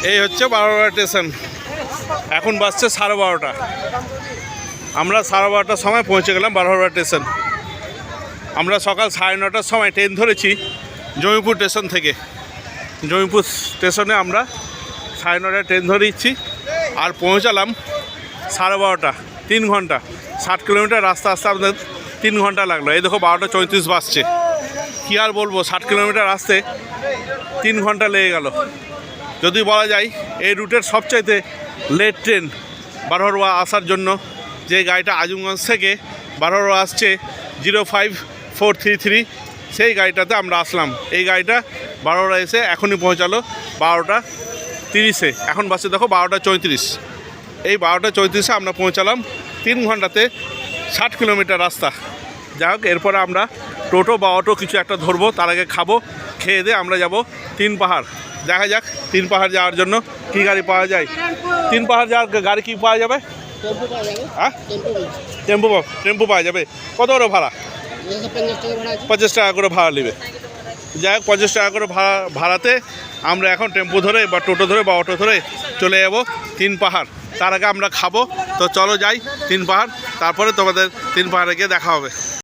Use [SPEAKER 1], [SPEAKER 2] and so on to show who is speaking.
[SPEAKER 1] এই হচ্ছে 12টা স্টেশন। এখন বাজছে 12:30। আমরা 12:30টার সময় পৌঁছে গেলাম 12টা স্টেশন। আমরা সকাল 9:30টার সময় ট্রেন ধরেছি জমিপুর স্টেশন থেকে। জমিপুর স্টেশনে আমরা 9:30টায় ট্রেন ধরে দিচ্ছি আর পৌঁছালাম 12:30। 3 ঘন্টা, 60 কিলোমিটার রাস্তা আসতে আমাদের 3 ঘন্টা লাগলো। এই দেখো 12:34 বাজছে। কী আর বলবো, 60 কিলোমিটার আসতে 3 ঘন্টা লেগে গেল। যদি বলা যায় এই রুটের সবচাইতে লেট ট্রেন বারোয়ার আসার জন্য, যে গাড়িটা আজমগঞ্জ থেকে বারোয়ার আসছে 05433, সেই গাড়িটাতে আমরা আসলাম। এই গাড়িটা বারোয়ার এসে এখনই পৌঁছালো 12:30-এ। এখন বাসে দেখো 12:34। এই 12:34-এ আমরা পৌঁছালাম। 3 ঘন্টাতে 60 কিলোমিটার রাস্তা। যাই হোক, এরপরে আমরা টোটো বা অটো কিছু একটা ধরবো, তার আগে খাবো। খেয়ে দিয়ে আমরা যাব 3 পাহাড়। দেখা যাক 3 পাহাড় যাওয়ার জন্য কী গাড়ি পাওয়া যায়। 3 পাহাড় যাওয়ার গাড়ি কী পাওয়া যাবে? হ্যাঁ, টেম্পো পাওয়া যাবে। কত করে ভাড়া? 50 টাকা করে ভাড়া নেবে। যাই হোক, 50 টাকা করে ভাড়াতে আমরা এখন টেম্পো ধরে বা টোটো ধরে বা অটো ধরে চলে যাব 3 পাহাড়। তার আগে আমরা খাবো। তো চলো যাই 3 পাহাড়, তারপরে তোমাদের 3 পাহাড়ে গিয়ে দেখা হবে।